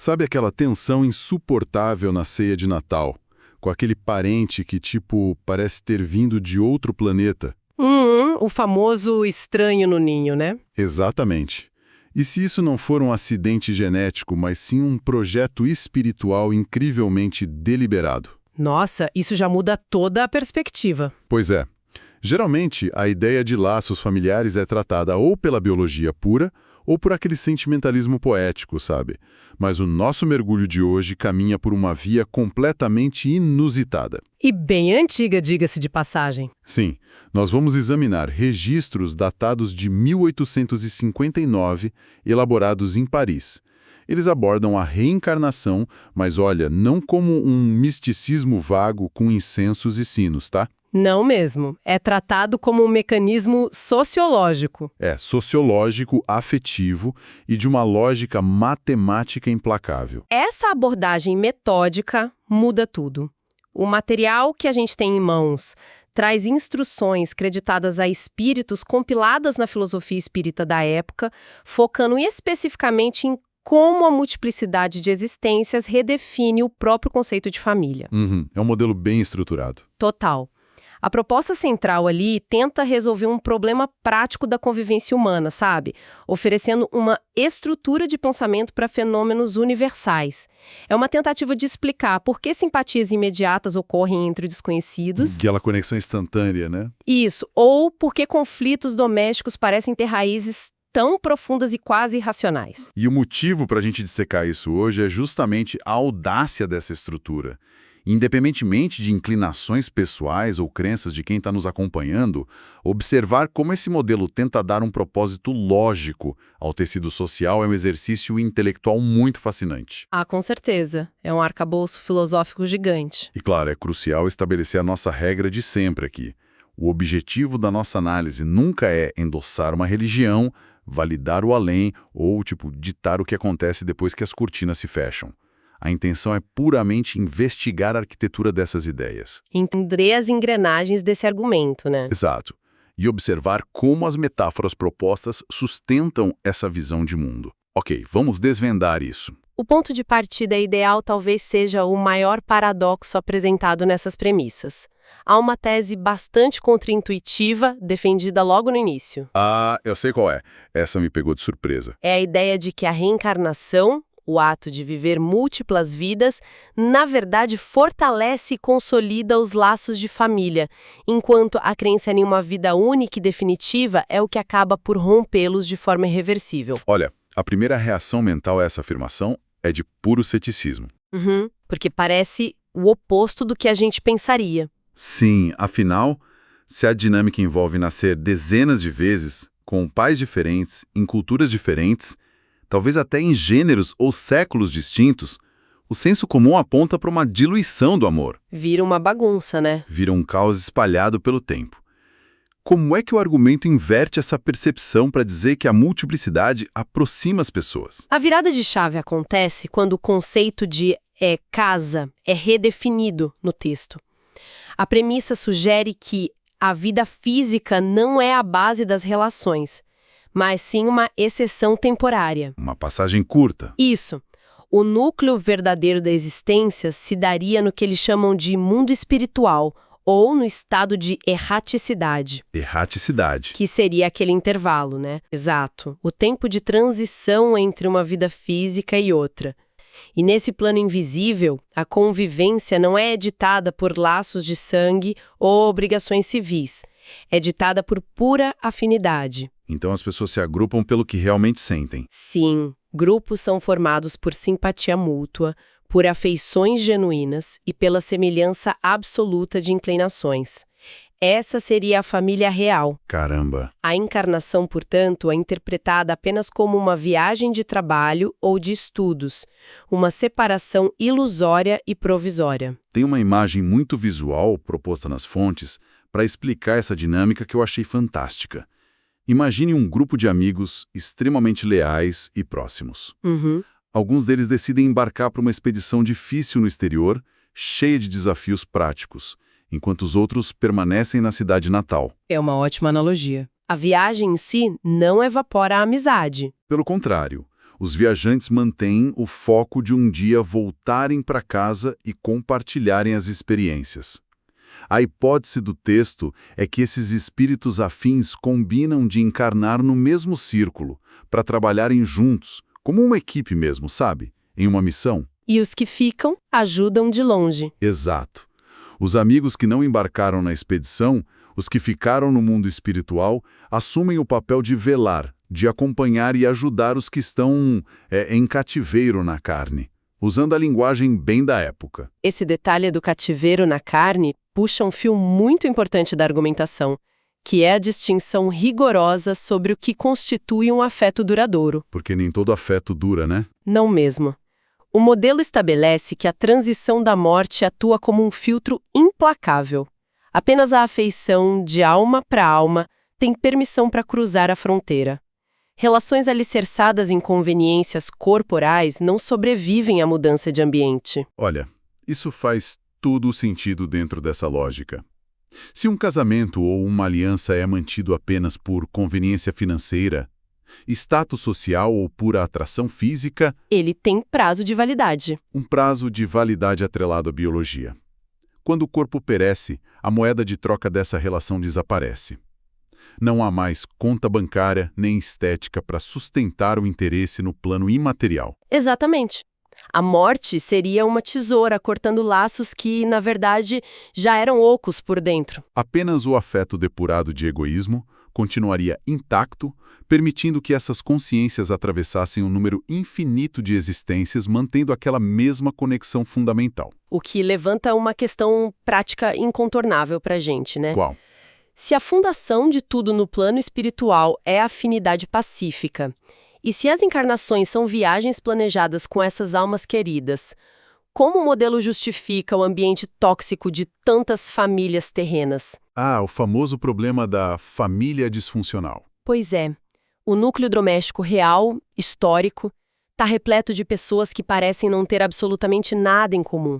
Sabe aquela tensão insuportável na ceia de Natal, com aquele parente que, parece ter vindo de outro planeta? O famoso estranho no ninho, né? Exatamente. E se isso não for um acidente genético, mas sim um projeto espiritual incrivelmente deliberado? Nossa, isso já muda toda a perspectiva. Pois é. Geralmente, a ideia de laços familiares é tratada ou pela biologia pura ou por aquele sentimentalismo poético, sabe? Mas o nosso mergulho de hoje caminha por uma via completamente inusitada. E bem antiga, diga-se de passagem. Sim, nós vamos examinar registros datados de 1859, elaborados em Paris. Eles abordam a reencarnação, mas olha, não como um misticismo vago com incensos e sinos, tá? Não mesmo. É tratado como um mecanismo sociológico. É sociológico, afetivo e de uma lógica matemática implacável. Essa abordagem metódica muda tudo. O material que a gente tem em mãos traz instruções creditadas a espíritos compiladas na filosofia espírita da época, focando especificamente em como a multiplicidade de existências redefine o próprio conceito de família. É um modelo bem estruturado. Total. A proposta central ali tenta resolver um problema prático da convivência humana, sabe? Oferecendo uma estrutura de pensamento para fenômenos universais. É uma tentativa de explicar por que simpatias imediatas ocorrem entre desconhecidos. Aquela conexão instantânea, né? Isso, ou por que conflitos domésticos parecem ter raízes tão profundas e quase irracionais. E o motivo para a gente dissecar isso hoje é justamente a audácia dessa estrutura. Independentemente de inclinações pessoais ou crenças de quem está nos acompanhando, observar como esse modelo tenta dar um propósito lógico ao tecido social é um exercício intelectual muito fascinante. Ah, com certeza. É um arcabouço filosófico gigante. E claro, é crucial estabelecer a nossa regra de sempre aqui. O objetivo da nossa análise nunca é endossar uma religião, validar o além ou, ditar o que acontece depois que as cortinas se fecham. A intenção é puramente investigar a arquitetura dessas ideias. Entender as engrenagens desse argumento, né? Exato. E observar como as metáforas propostas sustentam essa visão de mundo. Ok, vamos desvendar isso. O ponto de partida ideal talvez seja o maior paradoxo apresentado nessas premissas. Há uma tese bastante contraintuitiva defendida logo no início. Ah, eu sei qual é. Essa me pegou de surpresa. É a ideia de que a reencarnação, o ato de viver múltiplas vidas, na verdade fortalece e consolida os laços de família, enquanto a crença em uma vida única e definitiva é o que acaba por rompê-los de forma irreversível. Olha, a primeira reação mental a essa afirmação é de puro ceticismo. Porque parece o oposto do que a gente pensaria. Sim, afinal, se a dinâmica envolve nascer dezenas de vezes, com pais diferentes, em culturas diferentes, talvez até em gêneros ou séculos distintos, o senso comum aponta para uma diluição do amor. Vira uma bagunça, né? Vira um caos espalhado pelo tempo. Como é que o argumento inverte essa percepção para dizer que a multiplicidade aproxima as pessoas? A virada de chave acontece quando o conceito de casa é redefinido no texto. A premissa sugere que a vida física não é a base das relações, mas sim uma exceção temporária. Uma passagem curta. Isso. O núcleo verdadeiro da existência se daria no que eles chamam de mundo espiritual, ou no estado de erraticidade. Erraticidade. Que seria aquele intervalo, né? Exato. O tempo de transição entre uma vida física e outra. E nesse plano invisível, a convivência não é ditada por laços de sangue ou obrigações civis. É ditada por pura afinidade. Então as pessoas se agrupam pelo que realmente sentem. Sim, grupos são formados por simpatia mútua, por afeições genuínas e pela semelhança absoluta de inclinações. Essa seria a família real. Caramba! A encarnação, portanto, é interpretada apenas como uma viagem de trabalho ou de estudos, uma separação ilusória e provisória. Tem uma imagem muito visual proposta nas fontes para explicar essa dinâmica que eu achei fantástica. Imagine um grupo de amigos extremamente leais e próximos. Alguns deles decidem embarcar para uma expedição difícil no exterior, cheia de desafios práticos, enquanto os outros permanecem na cidade natal. É uma ótima analogia. A viagem em si não evapora a amizade. Pelo contrário, Os viajantes mantêm o foco de um dia voltarem para casa e compartilharem as experiências. A hipótese do texto é que esses espíritos afins combinam de encarnar no mesmo círculo, para trabalharem juntos, como uma equipe mesmo, sabe? Em uma missão. E os que ficam ajudam de longe. Exato. Os amigos que não embarcaram na expedição, os que ficaram no mundo espiritual, assumem o papel de velar, de acompanhar e ajudar os que estão em cativeiro na carne, usando a linguagem bem da época. Esse detalhe do cativeiro na carne puxa um fio muito importante da argumentação, que é a distinção rigorosa sobre o que constitui um afeto duradouro. Porque nem todo afeto dura, né? Não mesmo. O modelo estabelece que a transição da morte atua como um filtro implacável. Apenas a afeição de alma para alma tem permissão para cruzar a fronteira. Relações alicerçadas em conveniências corporais não sobrevivem à mudança de ambiente. Olha, isso faz todo o sentido dentro dessa lógica. Se um casamento ou uma aliança é mantido apenas por conveniência financeira, status social ou pura atração física, ele tem prazo de validade. Um prazo de validade atrelado à biologia. Quando o corpo perece, a moeda de troca dessa relação desaparece. Não há mais conta bancária nem estética para sustentar o interesse no plano imaterial. Exatamente. A morte seria uma tesoura cortando laços que, na verdade, já eram ocos por dentro. Apenas o afeto depurado de egoísmo continuaria intacto, permitindo que essas consciências atravessassem um número infinito de existências, mantendo aquela mesma conexão fundamental. O que levanta uma questão prática incontornável para a gente, né? Qual? Se a fundação de tudo no plano espiritual é a afinidade pacífica, e se as encarnações são viagens planejadas com essas almas queridas, como o modelo justifica o ambiente tóxico de tantas famílias terrenas? O famoso problema da família disfuncional. Pois é. O núcleo doméstico real, histórico, está repleto de pessoas que parecem não ter absolutamente nada em comum.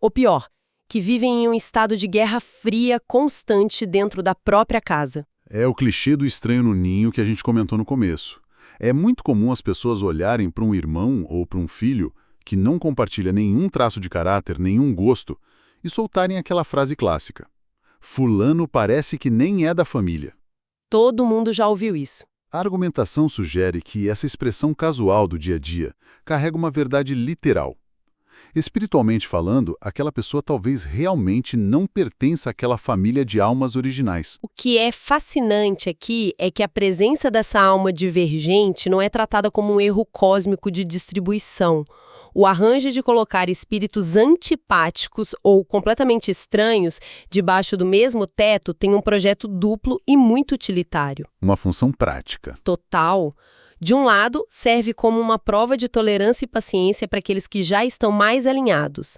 Ou pior, que vivem em um estado de guerra fria constante dentro da própria casa. É o clichê do estranho no ninho que a gente comentou no começo. É muito comum as pessoas olharem para um irmão ou para um filho que não compartilha nenhum traço de caráter, nenhum gosto, e soltarem aquela frase clássica: fulano parece que nem é da família. Todo mundo já ouviu isso. A argumentação sugere que essa expressão casual do dia a dia carrega uma verdade literal. Espiritualmente falando, aquela pessoa talvez realmente não pertença àquela família de almas originais. O que é fascinante aqui é que a presença dessa alma divergente não é tratada como um erro cósmico de distribuição. O arranjo de colocar espíritos antipáticos ou completamente estranhos debaixo do mesmo teto tem um projeto duplo e muito utilitário. Uma função prática. Total. De um lado, serve como uma prova de tolerância e paciência para aqueles que já estão mais alinhados.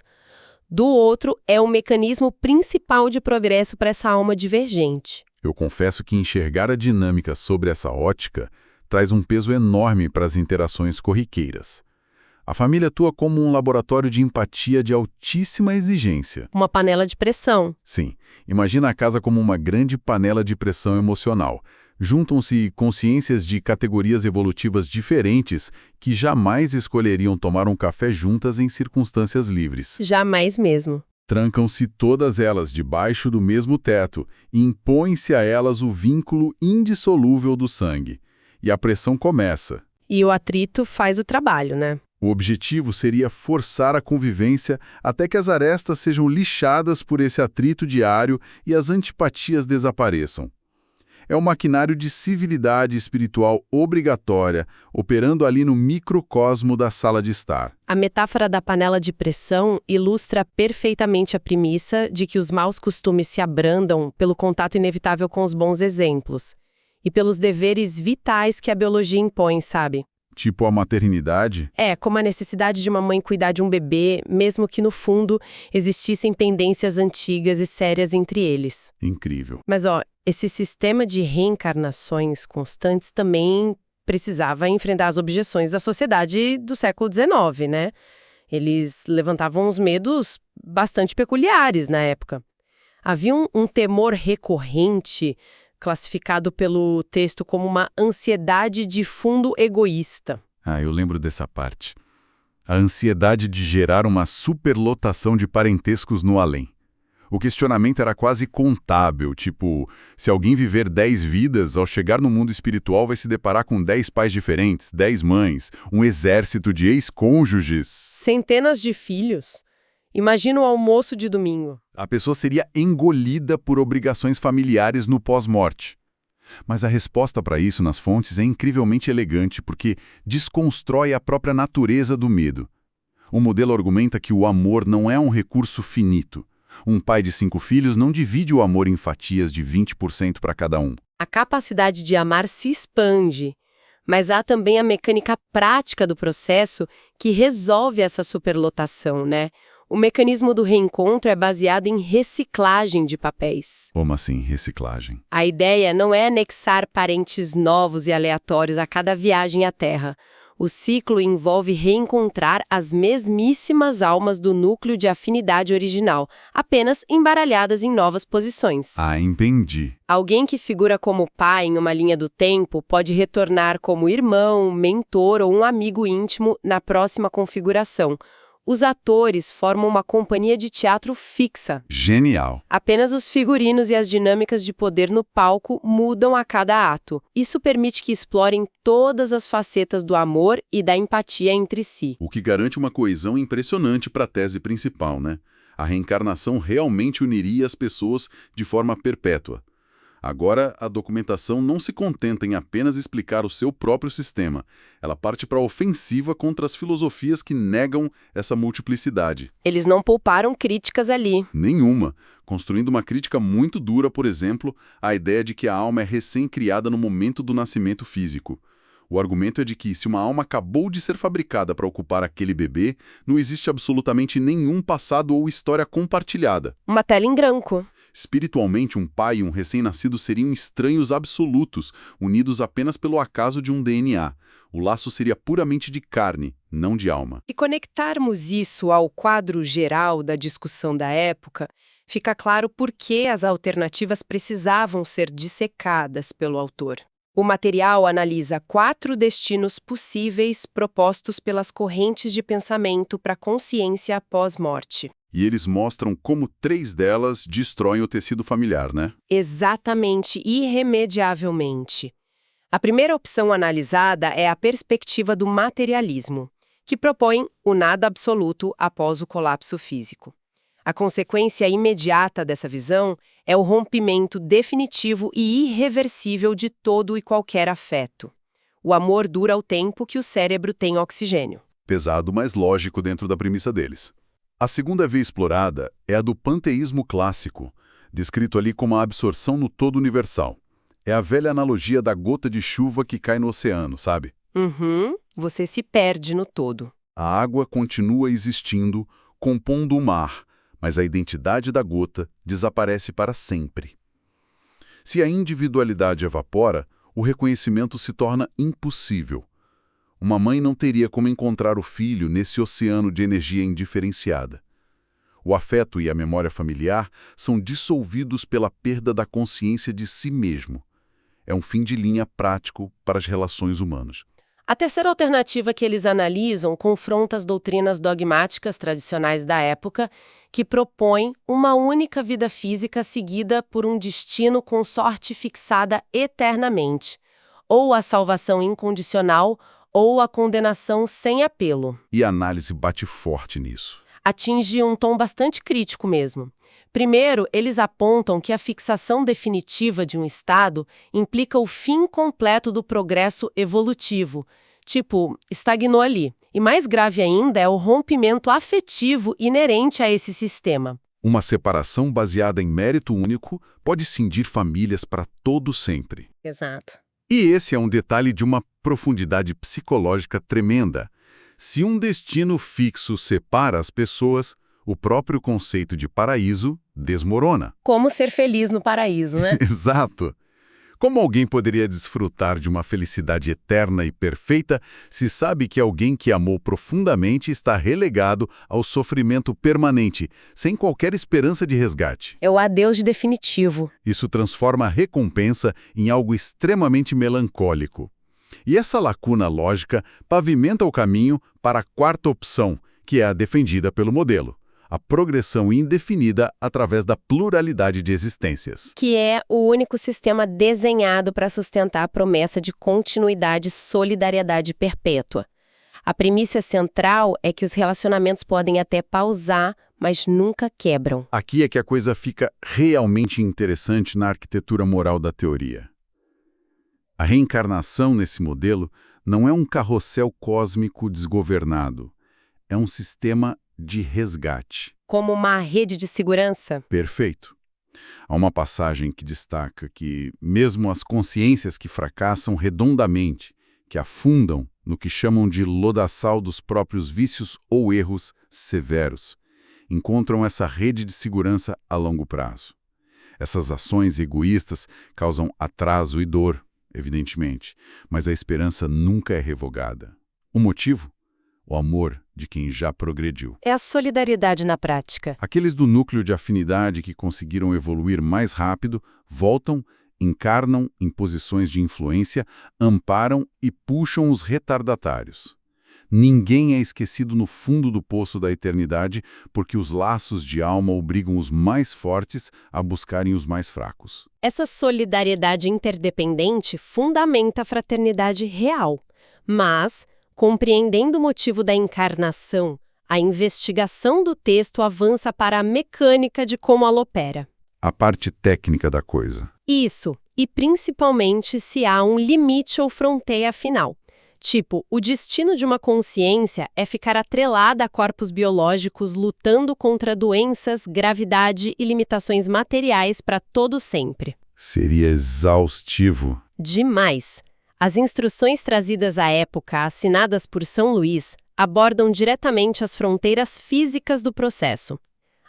Do outro, é o mecanismo principal de progresso para essa alma divergente. Eu confesso que enxergar a dinâmica sobre essa ótica traz um peso enorme para as interações corriqueiras. A família atua como um laboratório de empatia de altíssima exigência. Uma panela de pressão. Sim, imagina a casa como uma grande panela de pressão emocional. Juntam-se consciências de categorias evolutivas diferentes que jamais escolheriam tomar um café juntas em circunstâncias livres. Jamais mesmo. Trancam-se todas elas debaixo do mesmo teto e impõe-se a elas o vínculo indissolúvel do sangue. E a pressão começa. E o atrito faz o trabalho, né? O objetivo seria forçar a convivência até que as arestas sejam lixadas por esse atrito diário e as antipatias desapareçam. É um maquinário de civilidade espiritual obrigatória, operando ali no microcosmo da sala de estar. A metáfora da panela de pressão ilustra perfeitamente a premissa de que os maus costumes se abrandam pelo contato inevitável com os bons exemplos e pelos deveres vitais que a biologia impõe, sabe? Tipo a maternidade? Como a necessidade de uma mãe cuidar de um bebê, mesmo que no fundo existissem pendências antigas e sérias entre eles. Incrível. Mas esse sistema de reencarnações constantes também precisava enfrentar as objeções da sociedade do século XIX, né? Eles levantavam uns medos bastante peculiares na época. Havia um temor recorrente, classificado pelo texto como uma ansiedade de fundo egoísta. Eu lembro dessa parte. A ansiedade de gerar uma superlotação de parentescos no além. O questionamento era quase contábil, tipo, se alguém viver 10 vidas, ao chegar no mundo espiritual vai se deparar com 10 pais diferentes, 10 mães, um exército de ex-cônjuges. Centenas de filhos. Imagina o almoço de domingo. A pessoa seria engolida por obrigações familiares no pós-morte. Mas a resposta para isso nas fontes é incrivelmente elegante porque desconstrói a própria natureza do medo. O modelo argumenta que o amor não é um recurso finito. Um pai de 5 filhos não divide o amor em fatias de 20% para cada um. A capacidade de amar se expande, mas há também a mecânica prática do processo que resolve essa superlotação, né? O mecanismo do reencontro é baseado em reciclagem de papéis. Como assim, reciclagem? A ideia não é anexar parentes novos e aleatórios a cada viagem à Terra. O ciclo envolve reencontrar as mesmíssimas almas do núcleo de afinidade original, apenas embaralhadas em novas posições. Entendi. Alguém que figura como pai em uma linha do tempo pode retornar como irmão, mentor ou um amigo íntimo na próxima configuração. Os atores formam uma companhia de teatro fixa. Genial. Apenas os figurinos e as dinâmicas de poder no palco mudam a cada ato. Isso permite que explorem todas as facetas do amor e da empatia entre si. O que garante uma coesão impressionante para a tese principal, né? A reencarnação realmente uniria as pessoas de forma perpétua. Agora, a documentação não se contenta em apenas explicar o seu próprio sistema. Ela parte para a ofensiva contra as filosofias que negam essa multiplicidade. Eles não pouparam críticas ali. Nenhuma. Construindo uma crítica muito dura, por exemplo, à ideia de que a alma é recém-criada no momento do nascimento físico. O argumento é de que, se uma alma acabou de ser fabricada para ocupar aquele bebê, não existe absolutamente nenhum passado ou história compartilhada. Uma tela em branco. Espiritualmente, um pai e um recém-nascido seriam estranhos absolutos, unidos apenas pelo acaso de um DNA. O laço seria puramente de carne, não de alma. E conectarmos isso ao quadro geral da discussão da época, fica claro por que as alternativas precisavam ser dissecadas pelo autor. O material analisa 4 destinos possíveis propostos pelas correntes de pensamento para a consciência após morte. E eles mostram como 3 delas destroem o tecido familiar, né? Exatamente, irremediavelmente. A primeira opção analisada é a perspectiva do materialismo, que propõe o nada absoluto após o colapso físico. A consequência imediata dessa visão é o rompimento definitivo e irreversível de todo e qualquer afeto. O amor dura o tempo que o cérebro tem oxigênio. Pesado, mas lógico dentro da premissa deles. A segunda via explorada é a do panteísmo clássico, descrito ali como a absorção no todo universal. É a velha analogia da gota de chuva que cai no oceano, sabe? Você se perde no todo. A água continua existindo, compondo o mar, mas a identidade da gota desaparece para sempre. Se a individualidade evapora, o reconhecimento se torna impossível. Uma mãe não teria como encontrar o filho nesse oceano de energia indiferenciada. O afeto e a memória familiar são dissolvidos pela perda da consciência de si mesmo. É um fim de linha prático para as relações humanas. A terceira alternativa que eles analisam confronta as doutrinas dogmáticas tradicionais da época, que propõem uma única vida física seguida por um destino com sorte fixada eternamente, ou a salvação incondicional, ou a condenação sem apelo. E a análise bate forte nisso. Atinge um tom bastante crítico mesmo. Primeiro, eles apontam que a fixação definitiva de um estado implica o fim completo do progresso evolutivo. Tipo, estagnou ali. E mais grave ainda é o rompimento afetivo inerente a esse sistema. Uma separação baseada em mérito único pode cindir famílias para todo sempre. Exato. E esse é um detalhe de uma profundidade psicológica tremenda. Se um destino fixo separa as pessoas, o próprio conceito de paraíso desmorona. Como ser feliz no paraíso, né? Exato. Como alguém poderia desfrutar de uma felicidade eterna e perfeita se sabe que alguém que amou profundamente está relegado ao sofrimento permanente, sem qualquer esperança de resgate? É o adeus definitivo. Isso transforma a recompensa em algo extremamente melancólico. E essa lacuna lógica pavimenta o caminho para a quarta opção, que é a defendida pelo modelo: a progressão indefinida através da pluralidade de existências. Que é o único sistema desenhado para sustentar a promessa de continuidade e solidariedade perpétua. A premissa central é que os relacionamentos podem até pausar, mas nunca quebram. Aqui é que a coisa fica realmente interessante na arquitetura moral da teoria. A reencarnação nesse modelo não é um carrossel cósmico desgovernado. É um sistema de resgate. Como uma rede de segurança? Perfeito. Há uma passagem que destaca que, mesmo as consciências que fracassam redondamente, que afundam no que chamam de lodaçal dos próprios vícios ou erros severos, encontram essa rede de segurança a longo prazo. Essas ações egoístas causam atraso e dor, evidentemente, mas a esperança nunca é revogada. O motivo? O amor de quem já progrediu. É a solidariedade na prática. Aqueles do núcleo de afinidade que conseguiram evoluir mais rápido voltam, encarnam em posições de influência, amparam e puxam os retardatários. Ninguém é esquecido no fundo do poço da eternidade porque os laços de alma obrigam os mais fortes a buscarem os mais fracos. Essa solidariedade interdependente fundamenta a fraternidade real, mas, compreendendo o motivo da encarnação, a investigação do texto avança para a mecânica de como ela opera. A parte técnica da coisa. Isso, e principalmente se há um limite ou fronteira final. Tipo, o destino de uma consciência é ficar atrelada a corpos biológicos lutando contra doenças, gravidade e limitações materiais para todo sempre. Seria exaustivo. Demais! As instruções trazidas à época, assinadas por São Luís, abordam diretamente as fronteiras físicas do processo.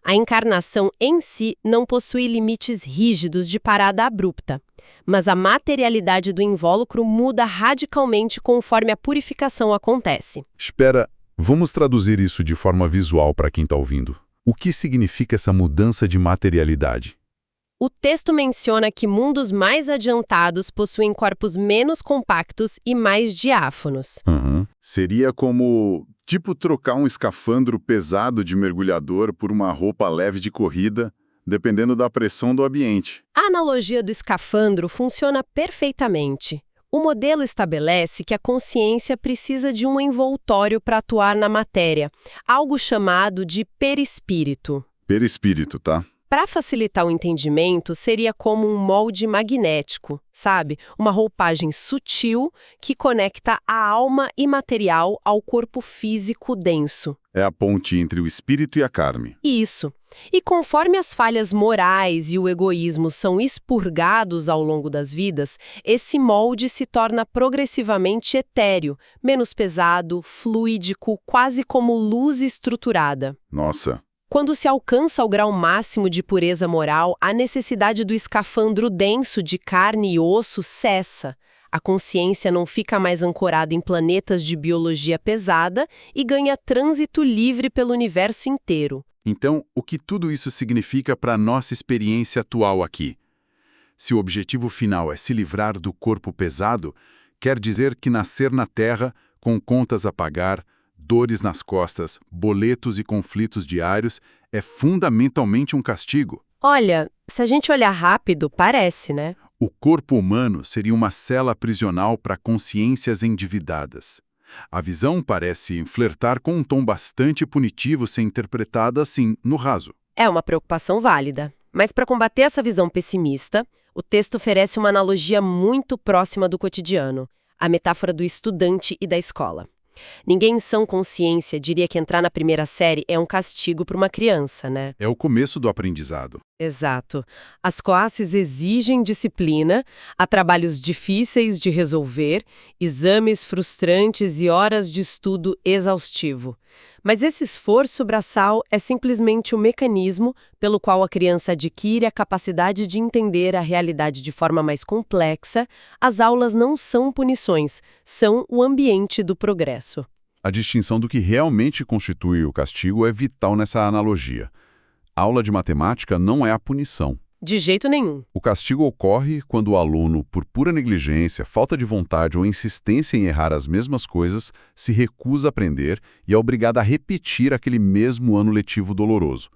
A encarnação em si não possui limites rígidos de parada abrupta, mas a materialidade do invólucro muda radicalmente conforme a purificação acontece. Espera, vamos traduzir isso de forma visual para quem está ouvindo. O que significa essa mudança de materialidade? O texto menciona que mundos mais adiantados possuem corpos menos compactos e mais diáfanos. Seria como, tipo, trocar um escafandro pesado de mergulhador por uma roupa leve de corrida, dependendo da pressão do ambiente. A analogia do escafandro funciona perfeitamente. O modelo estabelece que a consciência precisa de um envoltório para atuar na matéria, algo chamado de perispírito. Perispírito, tá? Para facilitar o entendimento, seria como um molde magnético, sabe? Uma roupagem sutil que conecta a alma imaterial ao corpo físico denso. É a ponte entre o espírito e a carne. Isso. E conforme as falhas morais e o egoísmo são expurgados ao longo das vidas, esse molde se torna progressivamente etéreo, menos pesado, fluídico, quase como luz estruturada. Nossa! Quando se alcança o grau máximo de pureza moral, a necessidade do escafandro denso de carne e osso cessa. A consciência não fica mais ancorada em planetas de biologia pesada e ganha trânsito livre pelo universo inteiro. Então, o que tudo isso significa para a nossa experiência atual aqui? Se o objetivo final é se livrar do corpo pesado, quer dizer que nascer na Terra, com contas a pagar, dores nas costas, boletos e conflitos diários, é fundamentalmente um castigo. Olha, se a gente olhar rápido, parece, né? O corpo humano seria uma cela prisional para consciências endividadas. A visão parece flertar com um tom bastante punitivo ser interpretada assim, no raso. É uma preocupação válida. Mas para combater essa visão pessimista, o texto oferece uma analogia muito próxima do cotidiano, a metáfora do estudante e da escola. Ninguém em sã consciência diria que entrar na primeira série é um castigo para uma criança, né? É o começo do aprendizado. Exato. As classes exigem disciplina, há trabalhos difíceis de resolver, exames frustrantes e horas de estudo exaustivo. Mas esse esforço braçal é simplesmente o mecanismo pelo qual a criança adquire a capacidade de entender a realidade de forma mais complexa. As aulas não são punições, são o ambiente do progresso. A distinção do que realmente constitui o castigo é vital nessa analogia. A aula de matemática não é a punição. De jeito nenhum. O castigo ocorre quando o aluno, por pura negligência, falta de vontade ou insistência em errar as mesmas coisas, se recusa a aprender e é obrigado a repetir aquele mesmo ano letivo doloroso.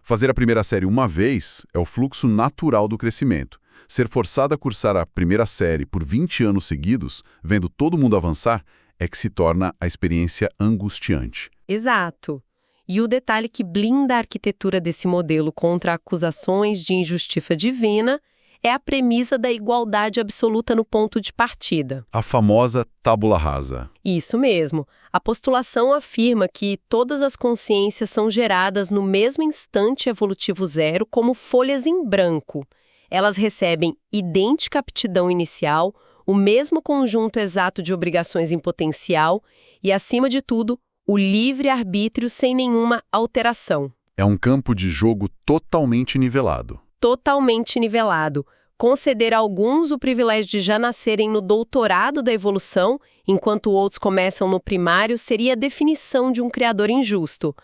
Fazer a primeira série uma vez é o fluxo natural do crescimento. Ser forçado a cursar a primeira série por 20 anos seguidos, vendo todo mundo avançar, é que se torna a experiência angustiante. Exato. E o detalhe que blinda a arquitetura desse modelo contra acusações de injustiça divina é a premissa da igualdade absoluta no ponto de partida. A famosa tábula rasa. Isso mesmo. A postulação afirma que todas as consciências são geradas no mesmo instante evolutivo zero como folhas em branco. Elas recebem idêntica aptidão inicial, o mesmo conjunto exato de obrigações em potencial e, acima de tudo, o livre-arbítrio sem nenhuma alteração. É um campo de jogo totalmente nivelado. Totalmente nivelado. Conceder a alguns o privilégio de já nascerem no doutorado da evolução, enquanto outros começam no primário, seria a definição de um criador injusto.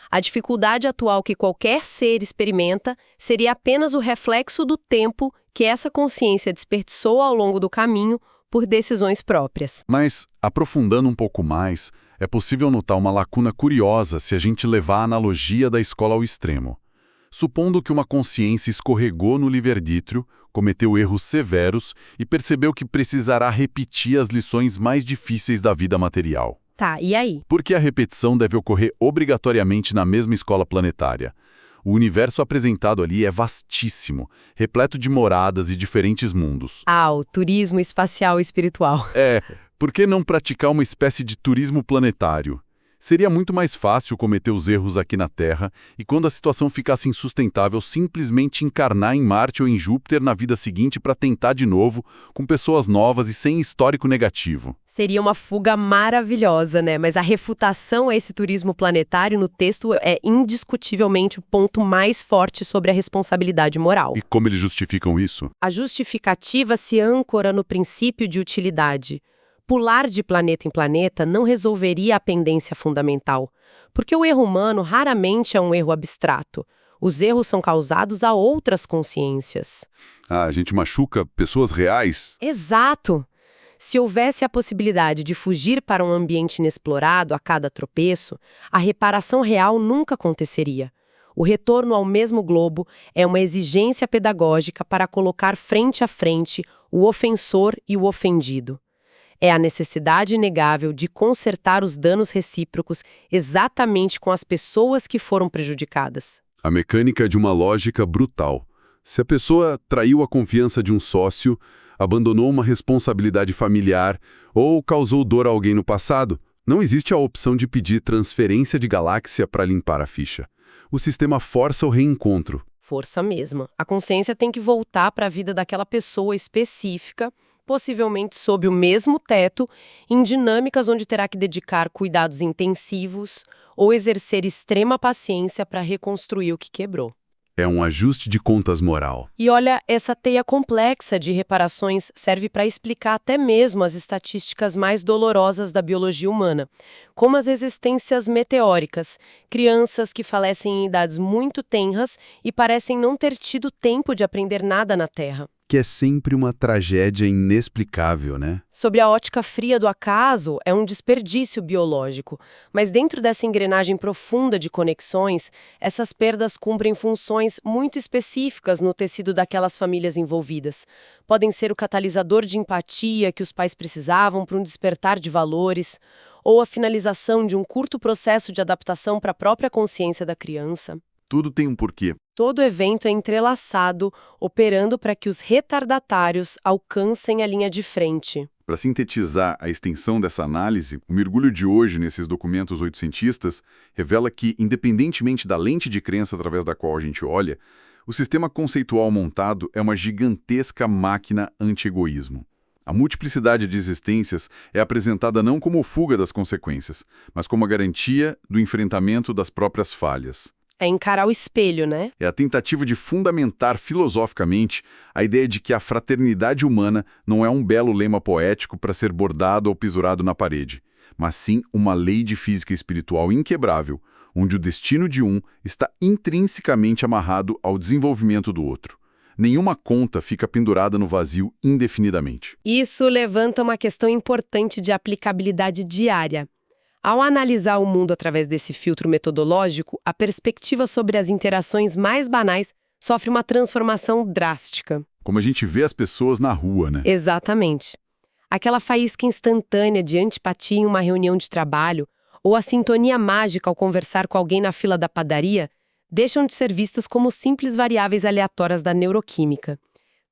A dificuldade atual que qualquer ser experimenta seria apenas o reflexo do tempo que essa consciência desperdiçou ao longo do caminho por decisões próprias. Mas, aprofundando um pouco mais, é possível notar uma lacuna curiosa se a gente levar a analogia da escola ao extremo. Supondo que uma consciência escorregou no livre-arbítrio, cometeu erros severos e percebeu que precisará repetir as lições mais difíceis da vida material. Tá, e aí? Por que a repetição deve ocorrer obrigatoriamente na mesma escola planetária? O universo apresentado ali é vastíssimo, repleto de moradas e diferentes mundos. O turismo espacial e espiritual. Por que não praticar uma espécie de turismo planetário? Seria muito mais fácil cometer os erros aqui na Terra e, quando a situação ficasse insustentável, simplesmente encarnar em Marte ou em Júpiter na vida seguinte para tentar de novo, com pessoas novas e sem histórico negativo. Seria uma fuga maravilhosa, né? Mas a refutação a esse turismo planetário no texto é indiscutivelmente o ponto mais forte sobre a responsabilidade moral. E como eles justificam isso? A justificativa se âncora no princípio de utilidade. Pular de planeta em planeta não resolveria a pendência fundamental, porque o erro humano raramente é um erro abstrato. Os erros são causados a outras consciências. A gente machuca pessoas reais? Exato! Se houvesse a possibilidade de fugir para um ambiente inexplorado a cada tropeço, a reparação real nunca aconteceria. O retorno ao mesmo globo é uma exigência pedagógica para colocar frente a frente o ofensor e o ofendido. É a necessidade inegável de consertar os danos recíprocos exatamente com as pessoas que foram prejudicadas. A mecânica de uma lógica brutal. Se a pessoa traiu a confiança de um sócio, abandonou uma responsabilidade familiar ou causou dor a alguém no passado, não existe a opção de pedir transferência de galáxia para limpar a ficha. O sistema força o reencontro. Força mesmo. A consciência tem que voltar para a vida daquela pessoa específica, possivelmente sob o mesmo teto, em dinâmicas onde terá que dedicar cuidados intensivos ou exercer extrema paciência para reconstruir o que quebrou. É um ajuste de contas moral. E olha, essa teia complexa de reparações serve para explicar até mesmo as estatísticas mais dolorosas da biologia humana, como as existências meteóricas, crianças que falecem em idades muito tenras e parecem não ter tido tempo de aprender nada na Terra. Que é sempre uma tragédia inexplicável, né? Sob a ótica fria do acaso, é um desperdício biológico, mas dentro dessa engrenagem profunda de conexões, essas perdas cumprem funções muito específicas no tecido daquelas famílias envolvidas. Podem ser o catalisador de empatia que os pais precisavam para um despertar de valores, ou a finalização de um curto processo de adaptação para a própria consciência da criança. Tudo tem um porquê. Todo evento é entrelaçado, operando para que os retardatários alcancem a linha de frente. Para sintetizar a extensão dessa análise, o mergulho de hoje nesses documentos oitocentistas revela que, independentemente da lente de crença através da qual a gente olha, o sistema conceitual montado é uma gigantesca máquina anti-egoísmo. A multiplicidade de existências é apresentada não como fuga das consequências, mas como a garantia do enfrentamento das próprias falhas. É encarar o espelho, né? É a tentativa de fundamentar filosoficamente a ideia de que a fraternidade humana não é um belo lema poético para ser bordado ou pisurado na parede, mas sim uma lei de física espiritual inquebrável, onde o destino de um está intrinsecamente amarrado ao desenvolvimento do outro. Nenhuma conta fica pendurada no vazio indefinidamente. Isso levanta uma questão importante de aplicabilidade diária. Ao analisar o mundo através desse filtro metodológico, a perspectiva sobre as interações mais banais sofre uma transformação drástica. Como a gente vê as pessoas na rua, né? Exatamente. Aquela faísca instantânea de antipatia em uma reunião de trabalho ou a sintonia mágica ao conversar com alguém na fila da padaria deixam de ser vistas como simples variáveis aleatórias da neuroquímica.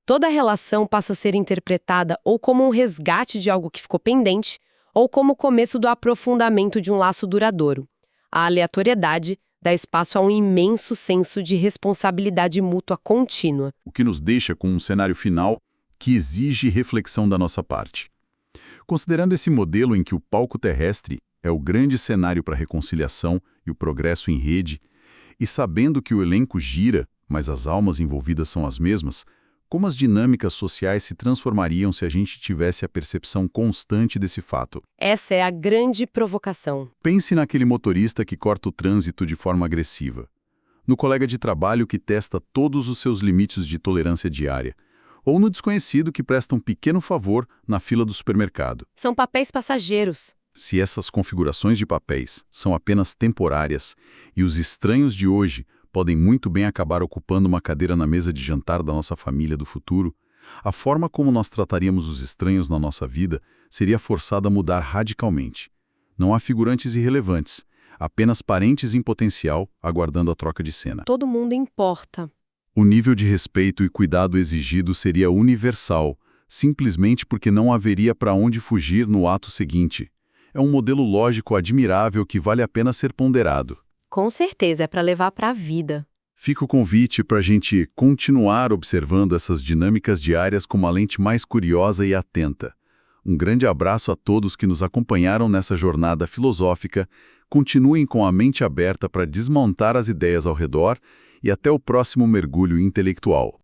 Toda relação passa a ser interpretada ou como um resgate de algo que ficou pendente ou como o começo do aprofundamento de um laço duradouro. A aleatoriedade dá espaço a um imenso senso de responsabilidade mútua contínua. O que nos deixa com um cenário final que exige reflexão da nossa parte. Considerando esse modelo em que o palco terrestre é o grande cenário para a reconciliação e o progresso em rede, e sabendo que o elenco gira, mas as almas envolvidas são as mesmas, como as dinâmicas sociais se transformariam se a gente tivesse a percepção constante desse fato? Essa é a grande provocação. Pense naquele motorista que corta o trânsito de forma agressiva, no colega de trabalho que testa todos os seus limites de tolerância diária, ou no desconhecido que presta um pequeno favor na fila do supermercado. São papéis passageiros. Se essas configurações de papéis são apenas temporárias e os estranhos de hoje podem muito bem acabar ocupando uma cadeira na mesa de jantar da nossa família do futuro, a forma como nós trataríamos os estranhos na nossa vida seria forçada a mudar radicalmente. Não há figurantes irrelevantes, apenas parentes em potencial aguardando a troca de cena. Todo mundo importa. O nível de respeito e cuidado exigido seria universal, simplesmente porque não haveria para onde fugir no ato seguinte. É um modelo lógico admirável que vale a pena ser ponderado. Com certeza, é para levar para a vida. Fica o convite para a gente continuar observando essas dinâmicas diárias com uma lente mais curiosa e atenta. Um grande abraço a todos que nos acompanharam nessa jornada filosófica. Continuem com a mente aberta para desmontar as ideias ao redor e até o próximo mergulho intelectual.